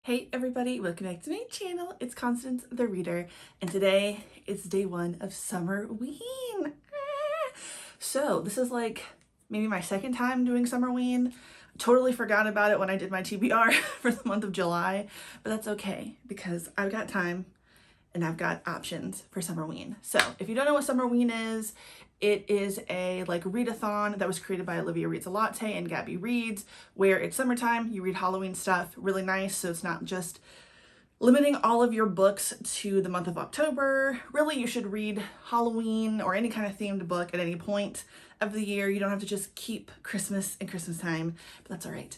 Hey everybody, welcome back to my channel. It's Constance the Reader, and today is day one of summerween. So this is like maybe my second time doing summerween. Totally forgot about it when I did my TBR for the month of July, but that's okay because I've got time and I've got options for summerween. So if you don't know what summerween is, it is a readathon that was created by Olivia Reads a Latte and Gabby Reads, where it's summertime, you read Halloween stuff, really nice, so it's not just limiting all of your books to the month of October. Really, you should read Halloween or any kind of themed book at any point of the year. You don't have to just keep Christmas and Christmas time, but that's all right.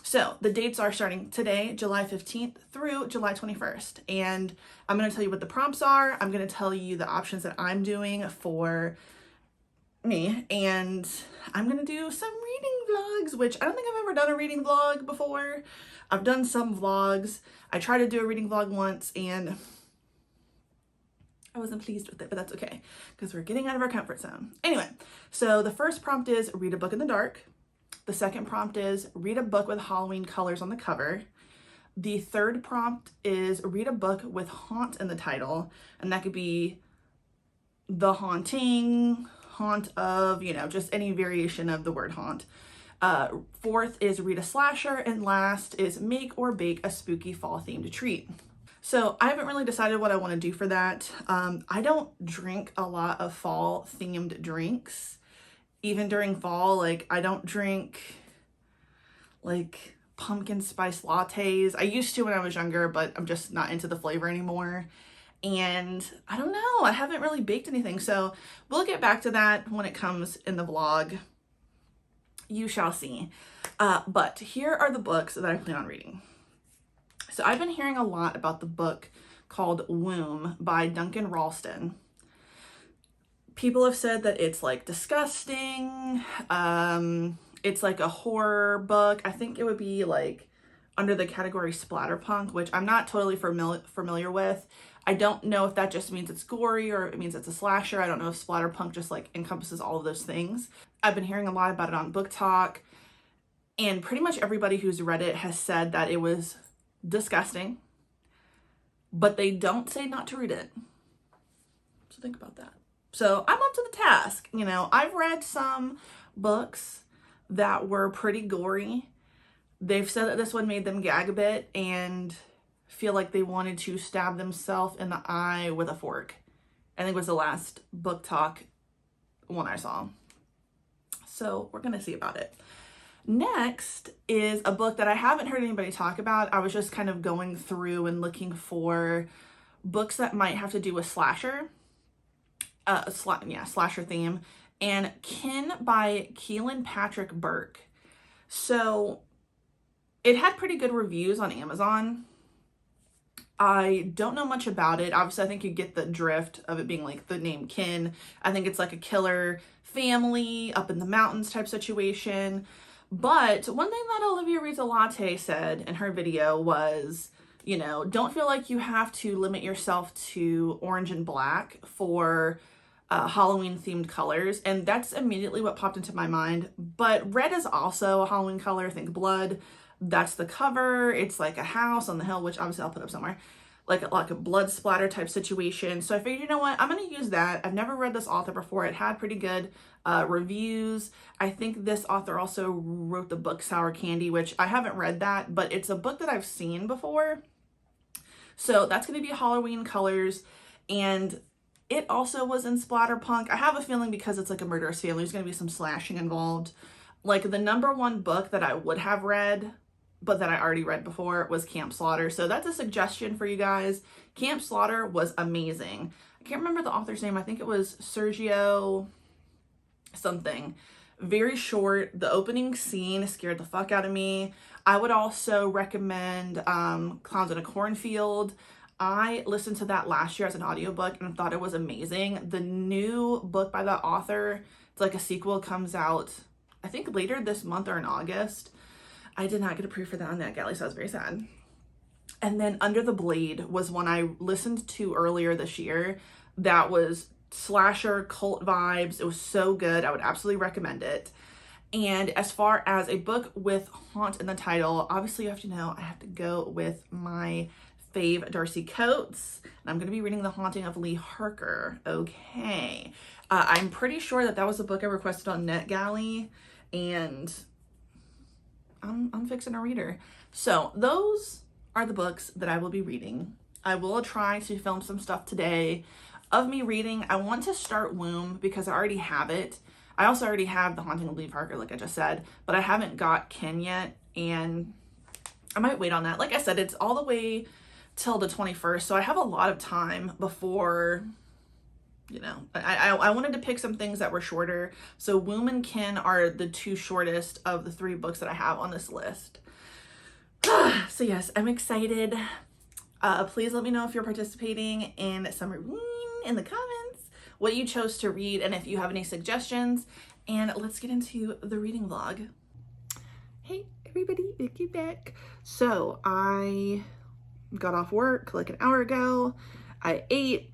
So the dates are starting today, July 15th through July 21st. And I'm going to tell you what the prompts are. I'm going to tell you the options that I'm doing for me. And I'm going to do some reading vlogs, which I don't think I've ever done a reading vlog before. I've done some vlogs. I tried to do a reading vlog once and I wasn't pleased with it, but that's okay because we're getting out of our comfort zone. Anyway, so the first prompt is read a book in the dark. The second prompt is read a book with Halloween colors on the cover. The third prompt is read a book with haunt in the title. And that could be the haunting, haunt of, just any variation of the word haunt. Fourth is read a slasher. And last is make or bake a spooky fall themed treat. So I haven't really decided what I want to do for that. I don't drink a lot of fall themed drinks. Even during fall, I don't drink pumpkin spice lattes. I used to when I was younger, but I'm just not into the flavor anymore. And I don't know, I haven't really baked anything. So we'll get back to that when it comes in the vlog. You shall see. But here are the books that I plan on reading. So I've been hearing a lot about the book called Womb by Duncan Ralston. People have said that it's disgusting. It's a horror book. I think it would be under the category splatterpunk, which I'm not totally familiar with. I don't know if that just means it's gory or it means it's a slasher. I don't know if splatterpunk just encompasses all of those things. I've been hearing a lot about it on Book Talk, and pretty much everybody who's read it has said that it was disgusting, but they don't say not to read it. So think about that. So I'm up to the task. I've read some books that were pretty gory. They've said that this one made them gag a bit and feel like they wanted to stab themselves in the eye with a fork. I think it was the last Book Talk one I saw. So we're going to see about it. Next is a book that I haven't heard anybody talk about. I was just kind of going through and looking for books that might have to do with slasher. Slasher theme, and Kin by Keelan Patrick Burke. So it had pretty good reviews on Amazon. I don't know much about it. Obviously, I think you get the drift of it being the name Kin. I think it's a killer family up in the mountains type situation. But one thing that Olivia Reads a Latte said in her video was, don't feel like you have to limit yourself to orange and black for Halloween themed colors. And that's immediately what popped into my mind. But red is also a Halloween color. Think blood. That's the cover. It's a house on the hill, which obviously I'll put up somewhere. Like a blood splatter type situation. So I figured, you know what? I'm going to use that. I've never read this author before. It had pretty good reviews. I think this author also wrote the book Sour Candy, which I haven't read that, but it's a book that I've seen before. So that's going to be Halloween colors. And it also was in splatterpunk. I have a feeling because it's a murderous family, there's going to be some slashing involved. The number one book that I would have read, but that I already read before, was Camp Slaughter. So that's a suggestion for you guys. Camp Slaughter was amazing. I can't remember the author's name. I think it was Sergio something. Very short. The opening scene scared the fuck out of me. I would also recommend Clowns in a Cornfield. I listened to that last year as an audiobook and thought it was amazing. The new book by that author, it's a sequel, comes out I think later this month or in August. I did not get a preview for that on NetGalley, so I was very sad. And then Under the Blade was one I listened to earlier this year. That was slasher cult vibes. It was so good. I would absolutely recommend it. And as far as a book with haunt in the title, obviously you have to know I have to go with my fave Darcy Coates. And I'm going to be reading The Haunting of Lee Harker. Okay. I'm pretty sure that was a book I requested on NetGalley, and I'm fixing a reader. So those are the books that I will be reading. I will try to film some stuff today of me reading. I want to start Womb because I already have it. I also already have The Haunting of Lee Harker, like I just said, but I haven't got Ken yet, and I might wait on that. Like I said, it's all the way till the 21st, so I have a lot of time before, you know, I wanted to pick some things that were shorter. So Womb and Ken are the two shortest of the 3 books that I have on this list. So yes, I'm excited. Please let me know if you're participating in Summerween in the comments, what you chose to read, and if you have any suggestions. And let's get into the reading vlog. Hey everybody, Vicky back. So I got off work like an hour ago. I ate.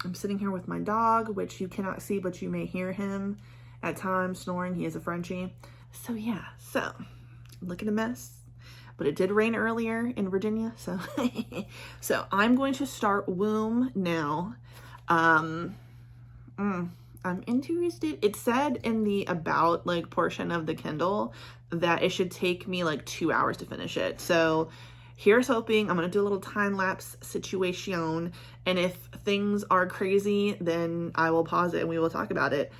I'm sitting here with my dog, which you cannot see, but you may hear him at times snoring. He is a Frenchie. So yeah, so looking a mess. But it did rain earlier in Virginia, so so I'm going to start Womb now. I'm interested. It said in the about like portion of the Kindle that it should take me like 2 hours to finish it. So here's hoping. I'm gonna do a little time lapse situation, and if things are crazy, then I will pause it and we will talk about it.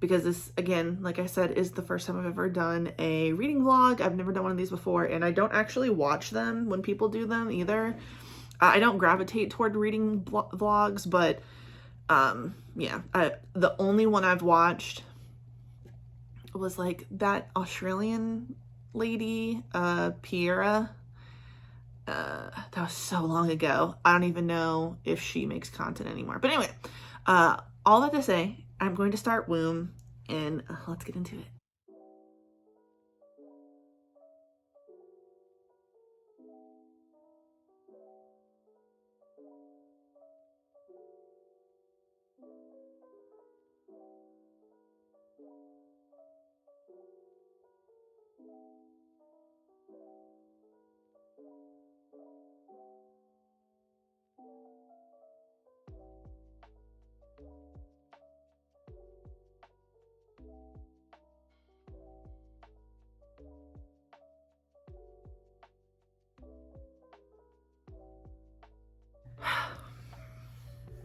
Because this, again, like I said, is the first time I've ever done a reading vlog. I've never done one of these before, and I don't actually watch them when people do them either. I don't gravitate toward reading vlogs, but yeah, the only one I've watched was like that Australian lady, Piera. That was so long ago. I don't even know if she makes content anymore. But anyway, all that to say, I'm going to start Womb, and let's get into it.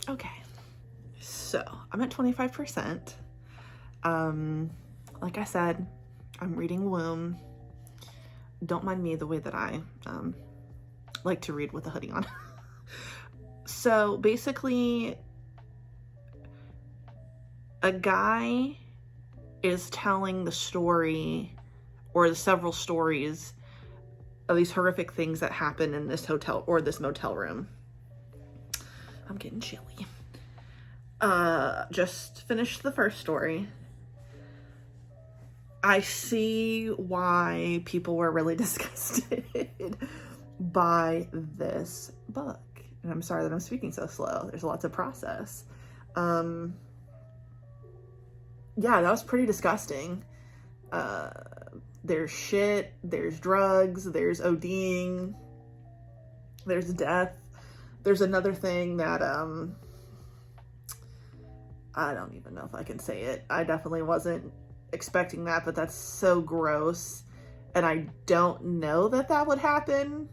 Okay, so I'm at 25%. Like I said, I'm reading Womb. Don't mind me the way that I like to read with a hoodie on. So basically, a guy is telling the story, or the several stories of these horrific things that happen in this hotel or this motel room. I'm getting chilly. Just finished the first story. I see why people were really disgusted by this book. And I'm sorry that I'm speaking so slow. There's lots of process. Yeah, that was pretty disgusting. There's shit, there's drugs, there's ODing, there's death. There's another thing that, I don't even know if I can say it. I definitely wasn't expecting that, but that's so gross. And I don't know that that would happen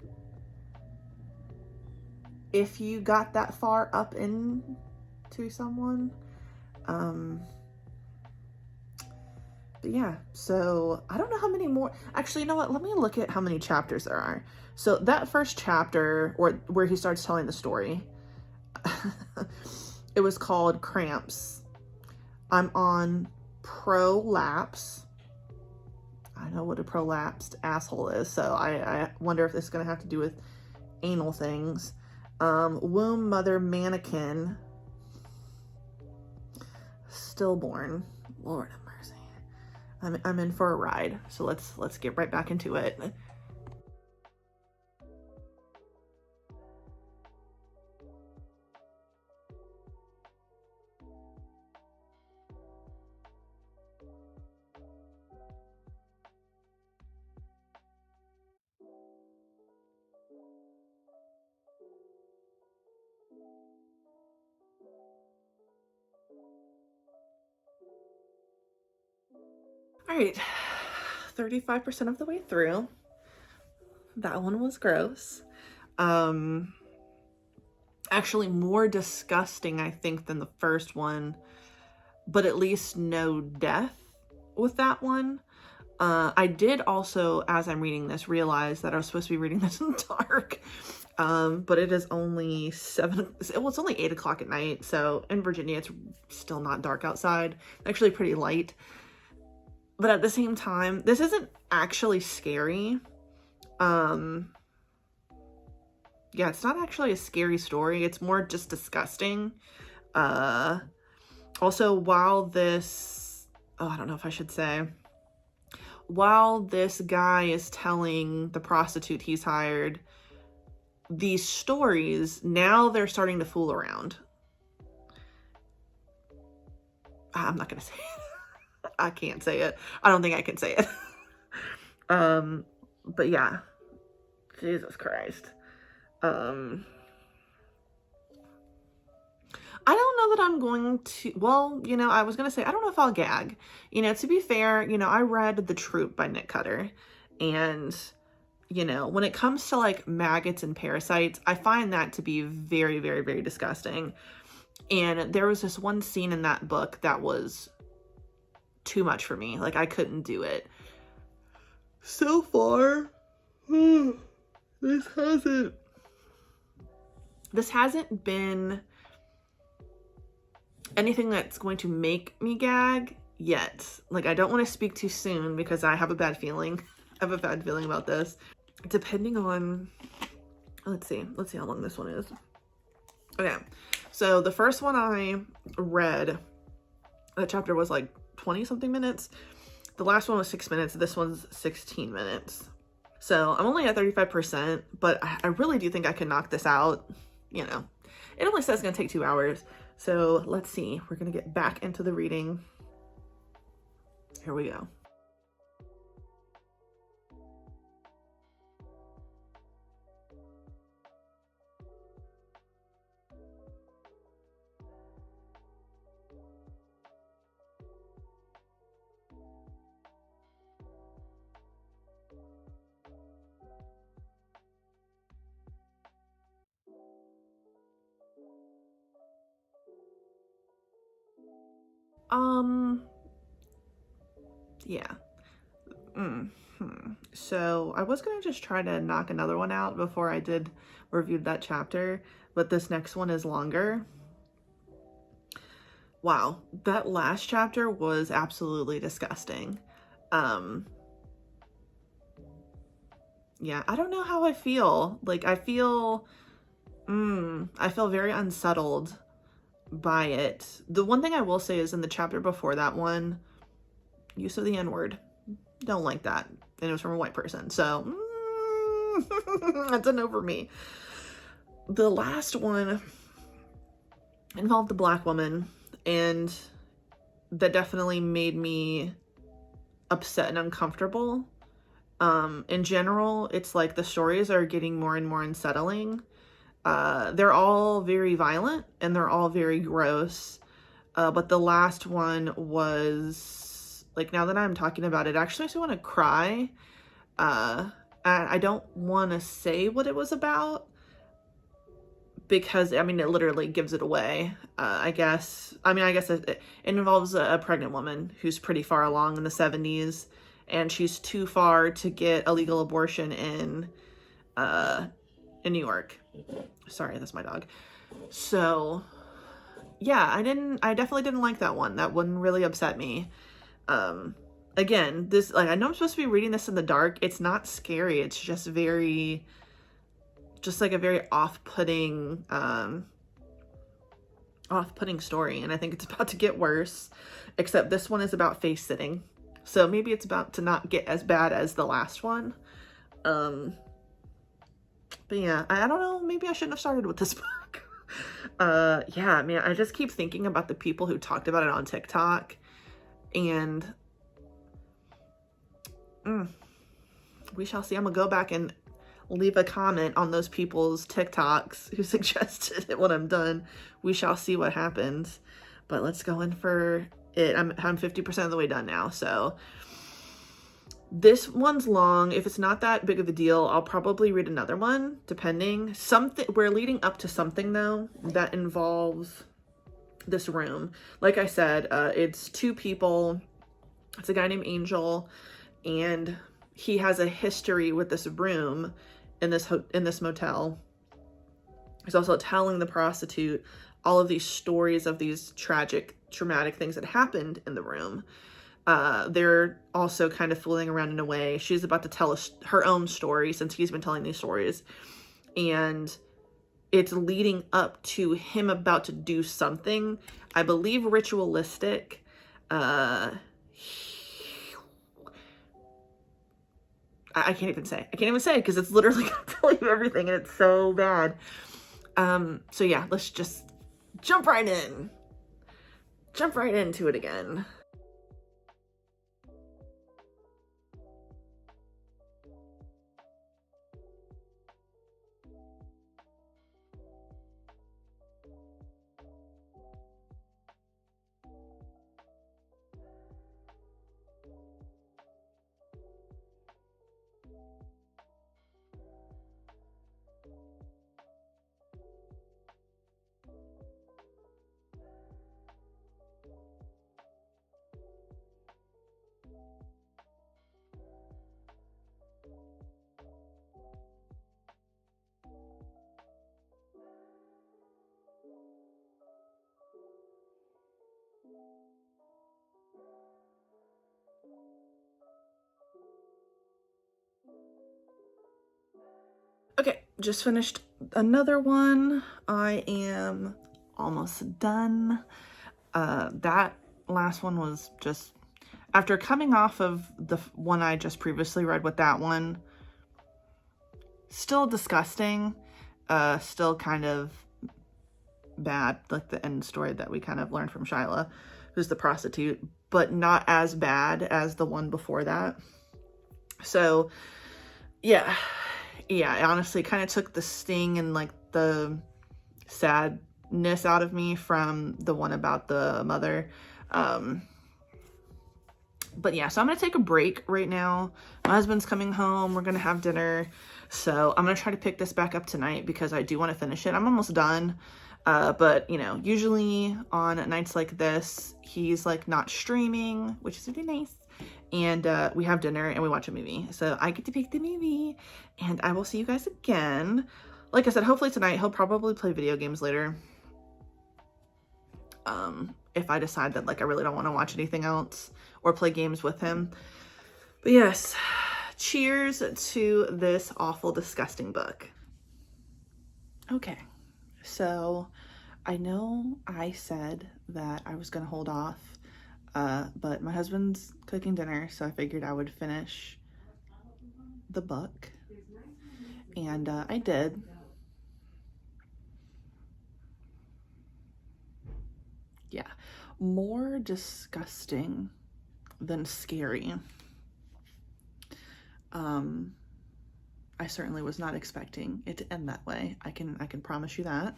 if you got that far up into someone. But yeah, so I don't know how many more. Actually, you know what? Let me look at how many chapters there are. So that first chapter, or where he starts telling the story, it was called Cramps. I'm on prolapse. I know what a prolapsed asshole is, so I wonder if this is going to have to do with anal things. Womb mother mannequin. Stillborn. Lord have mercy. I'm in for a ride, so let's get right back into it. All right, 35% of the way through. That one was gross. Actually more disgusting, I think, than the first one, but at least no death with that one. I did also, as I'm reading this, realize that I was supposed to be reading this in the dark. But it is only it's only 8 o'clock at night. So in Virginia, it's still not dark outside. Actually pretty light. But at the same time, this isn't actually scary. Yeah, it's not actually a scary story. It's more just disgusting. Also, while this, I don't know if I should say, while this guy is telling the prostitute he's hired these stories, now they're starting to fool around. I'm not gonna say it. I can't say it. I don't think I can say it. But yeah, Jesus Christ. I don't know that I'm going to, well, you know, I was going to say, I don't know if I'll gag. You know, to be fair, you know, I read The Troop by Nick Cutter, and, you know, when it comes to like maggots and parasites, I find that to be very, very, very disgusting. And there was this one scene in that book that was too much for me. Like, I couldn't do it. So far, this hasn't been anything that's going to make me gag yet. Like, I don't want to speak too soon because I have a bad feeling. I have a bad feeling about this. Depending on, let's see how long this one is. Okay, so the first one I read, the chapter was like 20 something minutes. The last one was 6 minutes. This one's 16 minutes. So I'm only at 35%, but I really do think I can knock this out. You know, it only says it's gonna take 2 hours. So let's see, we're gonna get back into the reading. Here we go. Yeah. So I was gonna just try to knock another one out before I did reviewed that chapter, but this next one is longer. Wow, that last chapter was absolutely disgusting. Yeah, I don't know how I feel. Like, I feel very unsettled by it. The one thing I will say is in the chapter before that one, use of the N-word. Don't like that. And it was from a white person. So, that's a no for me. The last one involved a black woman, and that definitely made me upset and uncomfortable. In general, it's like the stories are getting more and more unsettling. They're all very violent and they're all very gross. But the last one was, like, now that I'm talking about it, actually makes me want to cry. I don't want to say what it was about because, I mean, it literally gives it away. I guess it involves a pregnant woman who's pretty far along in the 70s, and she's too far to get a legal abortion in New York. Sorry, that's my dog. So yeah, I definitely didn't like that one. That one really upset me. Again, this, like, I know I'm supposed to be reading this in the dark. It's not scary. It's just like a very off-putting story. And I think it's about to get worse, except this one is about face sitting. So maybe it's about to not get as bad as the last one. But yeah, I don't know. Maybe I shouldn't have started with this book. Yeah, I mean, I just keep thinking about the people who talked about it on TikTok, and we shall see. I'm gonna go back and leave a comment on those people's TikToks who suggested it when I'm done. We shall see what happens. But let's go in for it. I'm 50% of the way done now, so This one's long. If it's not that big of a deal, I'll probably read another one, depending. We're leading up to something, though, that involves this room. Like I said, it's two people. It's a guy named Angel, and he has a history with this room in this motel. He's also telling the prostitute all of these stories of these traumatic things that happened in the room. They're also kind of fooling around in a way. She's about to tell her own story since he's been telling these stories. And it's leading up to him about to do something, I believe, ritualistic. I can't even say. I can't even say because it's literally going to tell you everything and it's so bad. So yeah, let's just jump right in. Jump right into it again. Okay, just finished another one. I am almost done. That last one was just, after coming off of the one I just previously read with that one, still disgusting, still kind of bad, like the end story that we kind of learned from Shyla, who's the prostitute, but not as bad as the one before that. So yeah, it honestly kind of took the sting and like the sadness out of me from the one about the mother. But yeah, so I'm gonna take a break right now. My husband's coming home, we're gonna have dinner, so I'm gonna try to pick this back up tonight because I do want to finish it. I'm almost done, but you know, usually on nights like this, he's like not streaming, which is really nice, and we have dinner and we watch a movie, so I get to pick the movie, and I will see you guys again. Like I said, hopefully tonight. He'll probably play video games later, if I decide that like I really don't want to watch anything else or play games with him. But yes, cheers to this awful, disgusting book. Okay, so I know I said that I was gonna hold off, but my husband's cooking dinner, so I figured I would finish the book, and I did. Yeah, more disgusting than scary. I certainly was not expecting it to end that way. I can promise you that.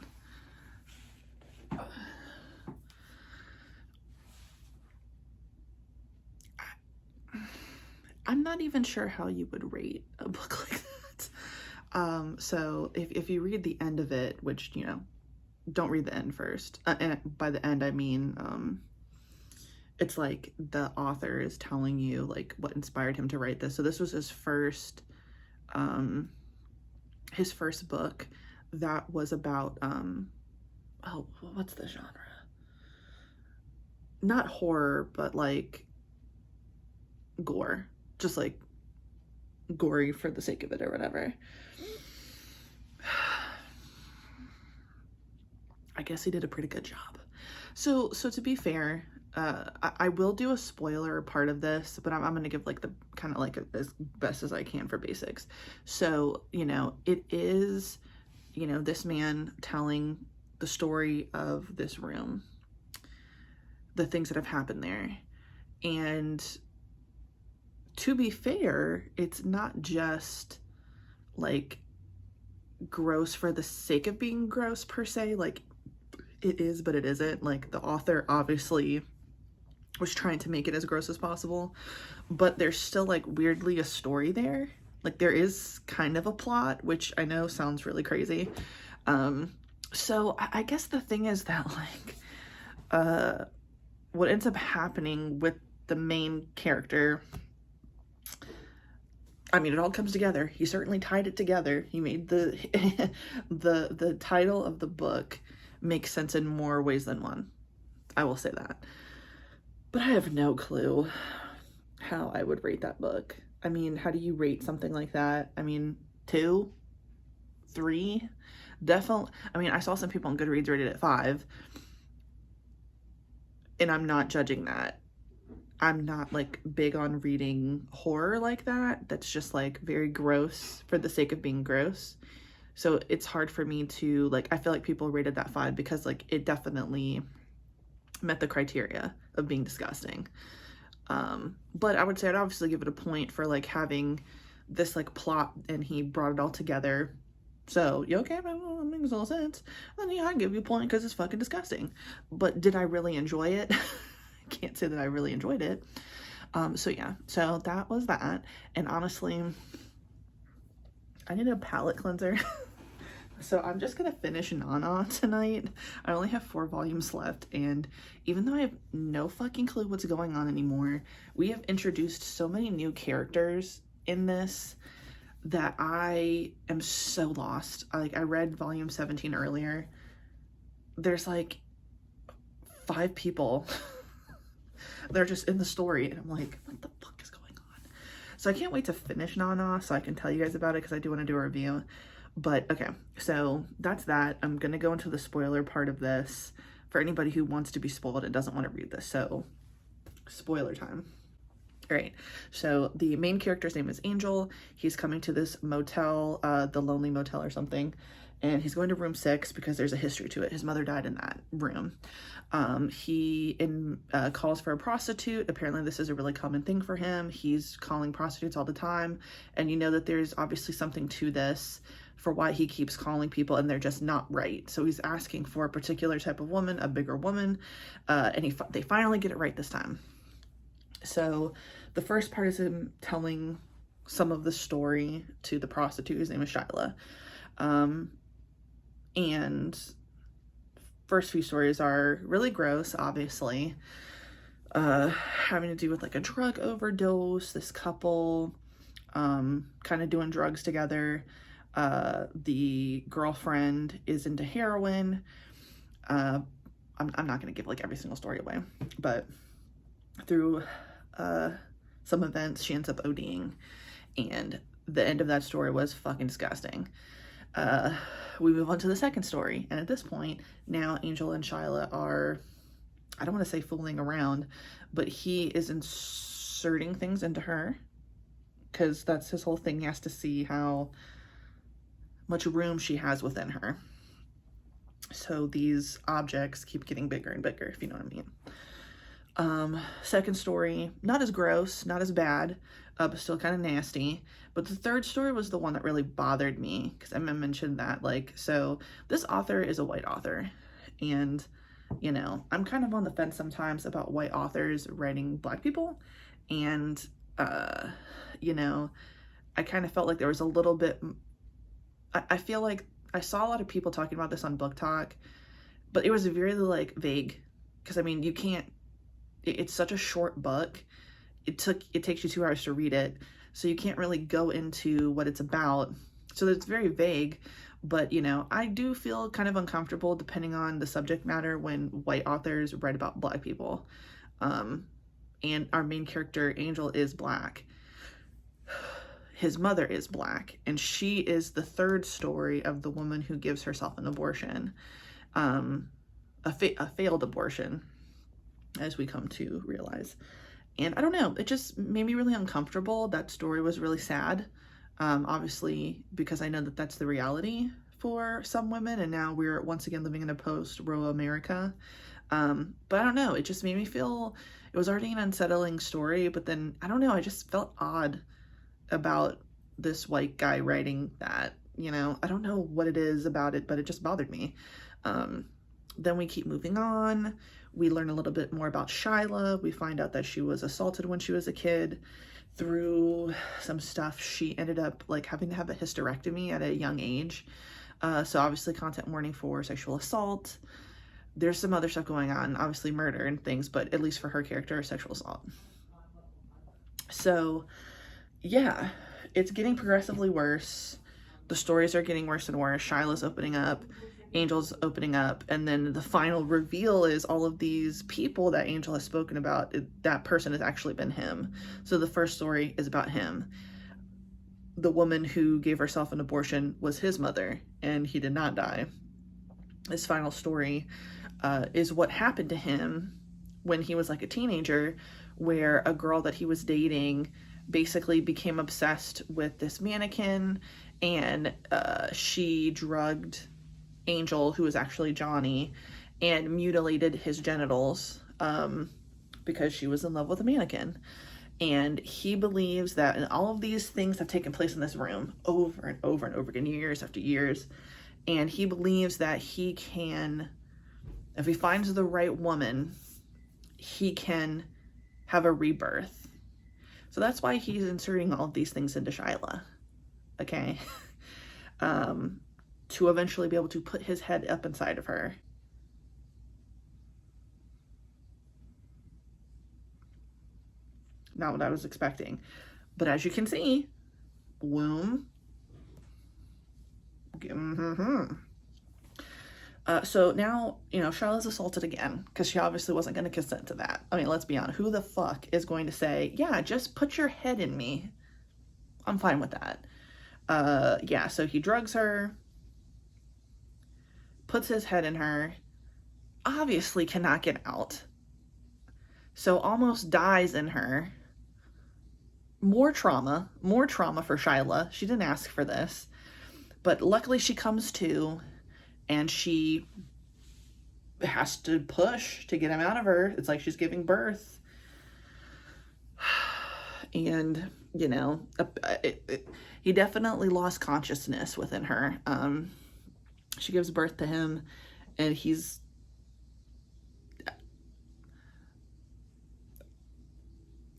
I'm not even sure how you would rate a book like that. So if you read the end of it, which, you know, don't read the end first. And by the end, I mean, it's like the author is telling you like what inspired him to write this. So this was his first book that was about, oh, what's the genre? Not horror, but like gore, just like gory for the sake of it or whatever. I guess he did a pretty good job. So to be fair, I will do a spoiler part of this, but I'm going to give like the kind of like as best as I can for basics. So, you know, it is, you know, this man telling the story of this room, the things that have happened there. And to be fair, it's not just like gross for the sake of being gross per se. Like, it is, but it isn't. Like, the author obviously was trying to make it as gross as possible, but there's still like weirdly a story there. Like there is kind of a plot, which I know sounds really crazy. So I guess the thing is that like what ends up happening with the main character, I mean, it all comes together. He certainly tied it together. He made the the title of the book make sense in more ways than one. I will say that. But I have no clue how I would rate that book. I mean, how do you rate something like that? I mean, 2, 3, definitely. I mean, I saw some people on Goodreads rated it 5, and I'm not judging that. I'm not like big on reading horror like that. That's just like very gross for the sake of being gross. So it's hard for me to like, I feel like people rated that 5 because like it definitely met the criteria of being disgusting. But I would say I'd obviously give it a point for like having this like plot and he brought it all together. So, you okay, that makes all sense. Then yeah, I'd give you a point because it's fucking disgusting. But did I really enjoy it? I can't say that I really enjoyed it. So yeah, so that was that. And honestly, I need a palate cleanser. So I'm just gonna finish Nana tonight. I only have 4 volumes left, and even though I have no fucking clue what's going on anymore, we have introduced so many new characters in this that I am so lost. I read volume 17 earlier. There's like 5 people. They're just in the story, and I'm like, what the fuck is going on? So I can't wait to finish Nana so I can tell you guys about it because I do want to do a review. But okay, so that's that. I'm gonna go into the spoiler part of this for anybody who wants to be spoiled and doesn't want to read this. So spoiler time. All right, so the main character's name is Angel. He's coming to this motel, the Lonely Motel or something, and he's going to room 6 because there's a history to it. His mother died in that room. He calls for a prostitute. Apparently this is a really common thing for him. He's calling prostitutes all the time, and you know that there's obviously something to this for why he keeps calling people and they're just not right. So he's asking for a particular type of woman, a bigger woman, and they finally get it right this time. So the first part is him telling some of the story to the prostitute whose name is Shyla. And first few stories are really gross, obviously. Having to do with like a drug overdose, this couple kind of doing drugs together. The girlfriend is into heroin. I'm not going to give like every single story away, but through some events, she ends up ODing, and the end of that story was fucking disgusting. We move on to the second story, and at this point, now Angel and Shyla are, I don't want to say fooling around, but he is inserting things into her, because that's his whole thing. He has to see how much room she has within her. So these objects keep getting bigger and bigger, if you know what I mean. Second story, not as gross, not as bad, but still kind of nasty. But the third story was the one that really bothered me, because Emma mentioned that, like, so this author is a white author, and, you know, I'm kind of on the fence sometimes about white authors writing Black people, and, you know, I kind of felt like there was a little bit, I feel like I saw a lot of people talking about this on Book Talk, but it was very, like, vague, because, I mean, you can't, it's such a short book. It takes you 2 hours to read it, so you can't really go into what it's about. So it's very vague, but, you know, I do feel kind of uncomfortable depending on the subject matter when white authors write about Black people. And our main character, Angel, is Black. His mother is Black, and she is the third story of the woman who gives herself an abortion, a failed abortion, as we come to realize. And I don't know, it just made me really uncomfortable. That story was really sad, obviously, because I know that that's the reality for some women, and now we're once again living in a post-Roe America. But I don't know, it just made me feel, it was already an unsettling story, but then, I don't know, I just felt odd about this white guy writing that, you know. I don't know what it is about it, but it just bothered me. Then we keep moving on. We learn a little bit more about Shyla. We find out that she was assaulted when she was a kid. Through some stuff, she ended up like having to have a hysterectomy at a young age. So obviously content warning for sexual assault. There's some other stuff going on, obviously murder and things, but at least for her character, sexual assault. So yeah, it's getting progressively worse. The stories are getting worse and worse. Shyla's opening up, Angel's opening up, and then the final reveal is all of these people that Angel has spoken about, that person has actually been him. So the first story is about him. The woman who gave herself an abortion was his mother, and he did not die. This final story is what happened to him when he was like a teenager, where a girl that he was dating basically became obsessed with this mannequin, and she drugged Angel, who was actually Johnny, and mutilated his genitals because she was in love with a mannequin. And he believes that, and all of these things have taken place in this room over and over and over again, years after years, and he believes that he can, if he finds the right woman, he can have a rebirth. So that's why he's inserting all of these things into Shyla, okay? To eventually be able to put his head up inside of her. Not what I was expecting. But as you can see, womb. So now, you know, Shyla's assaulted again, because she obviously wasn't going to consent to that. I mean, let's be honest. Who the fuck is going to say, yeah, just put your head in me? I'm fine with that. Yeah, so he drugs her, puts his head in her, obviously cannot get out, so almost dies in her. More trauma for Shyla. She didn't ask for this, but luckily she comes to, and she has to push to get him out of her. It's like she's giving birth. And, you know, he definitely lost consciousness within her. She gives birth to him, and he's,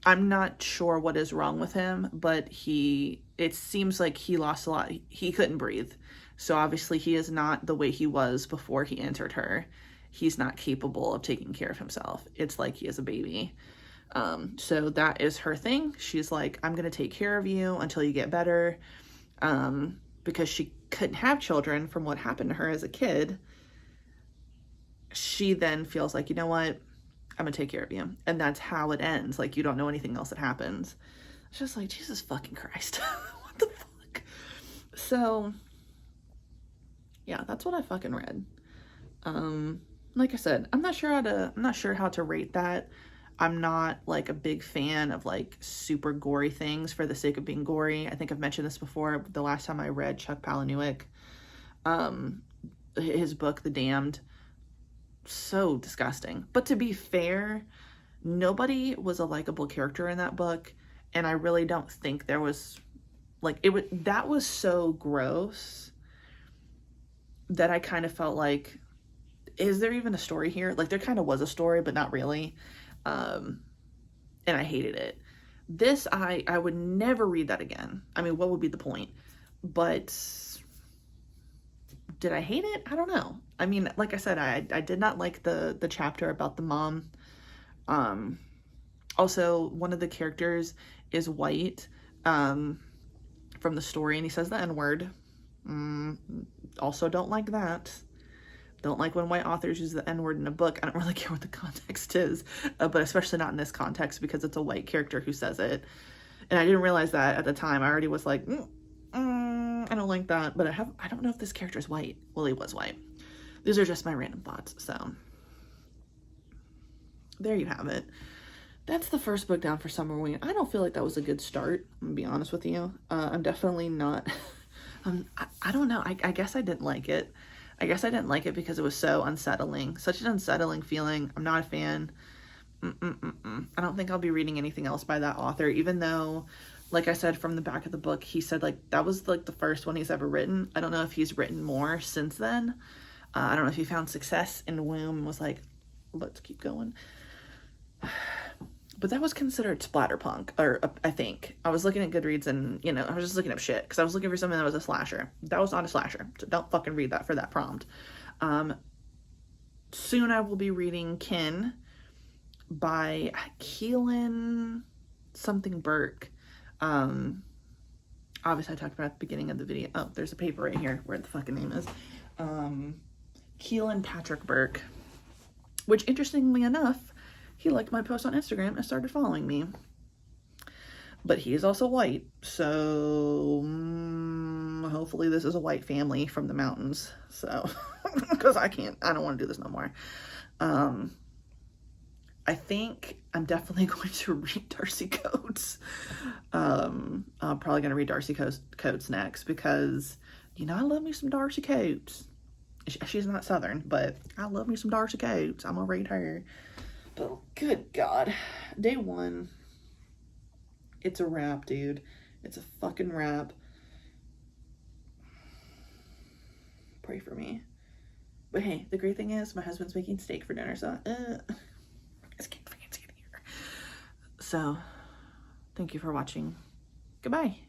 I'm not sure what is wrong with him, but it seems like he lost a lot. He couldn't breathe. So obviously he is not the way he was before he entered her. He's not capable of taking care of himself. It's like he is a baby. So that is her thing. She's like, I'm going to take care of you until you get better. Because she couldn't have children from what happened to her as a kid. She then feels like, you know what? I'm gonna take care of you. And that's how it ends. Like, you don't know anything else that happens. It's just like, Jesus fucking Christ. What the fuck? So, yeah, that's what I fucking read. Like I said, I'm not sure how to rate that. I'm not like a big fan of like super gory things for the sake of being gory. I think I've mentioned this before. The last time I read Chuck Palahniuk, his book, The Damned, so disgusting. But to be fair, nobody was a likable character in that book, and I really don't think there was like that was so gross that I kind of felt like, is there even a story here? Like, there kind of was a story, but not really. And I hated it. This, I would never read that again. I mean, what would be the point? But did I hate it? I don't know. I mean, like I said, I did not like the chapter about the mom. Also, one of the characters is white, from the story, and he says the N-word. Also don't like that. Don't like when white authors use the N-word in a book. I don't really care what the context is, but especially not in this context, because it's a white character who says it. And I didn't realize that at the time. I already was like, I don't like that, but I don't know if this character is white. Well, he was white. These are just my random thoughts. So there you have it. That's the first book down for Summerween. I don't feel like that was a good start. I'm gonna be honest with you. I'm definitely not. I don't know. I guess I didn't like it. I guess I didn't like it because it was so unsettling. Such an unsettling feeling. I'm not a fan. I don't think I'll be reading anything else by that author, even though, like I said, from the back of the book, he said like that was like the first one he's ever written. I don't know if he's written more since then. I don't know if he found success in Womb and was like, let's keep going. But that was considered splatterpunk, or I think. I was looking at Goodreads and, you know, I was just looking up shit because I was looking for something that was a slasher. That was not a slasher, so don't fucking read that for that prompt. Soon I will be reading Kin by Keelan something Burke. Obviously I talked about at the beginning of the video. Oh, there's a paper right here where the fucking name is. Keelan Patrick Burke, which interestingly enough, he liked my post on Instagram and started following me. But he is also white, so hopefully this is a white family from the mountains. So, because I don't want to do this no more. I think I'm definitely going to read Darcy Coates. I'm probably going to read Darcy Coates next because, you know, I love me some Darcy Coates. She's not Southern, but I love me some Darcy Coates. I'm going to read her. But good God, day 1, it's a wrap, dude. It's a fucking wrap. Pray for me. But hey, the great thing is my husband's making steak for dinner, so it's getting fancy in here. So, thank you for watching. Goodbye.